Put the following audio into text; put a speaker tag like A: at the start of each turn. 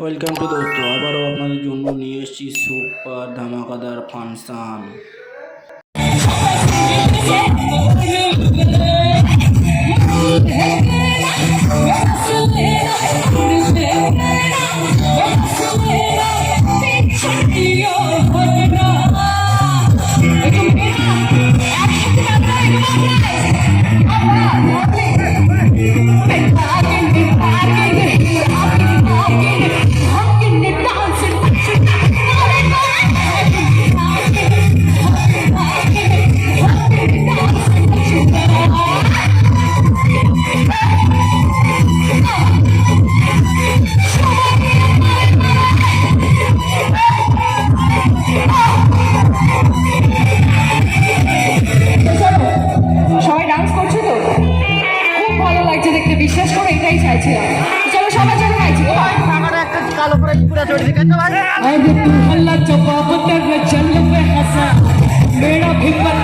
A: Welcome to দোস্ত, আবারও আপনাদের জন্য নিয়ে এসেছি সুপার ধামাকাদার ফাংশন।
B: সবাই ডান্স করছে তো খুব ভালো লাগছে দেখতে, বিশ্বাস করে এটাই চাইছিলাম। চলো সবার জন্য গাইছি।
C: কালো করে পুরো চড়ে দিকে
B: अब तू हल्ला चौपापतर में चल पे हंसा मेरा भी मन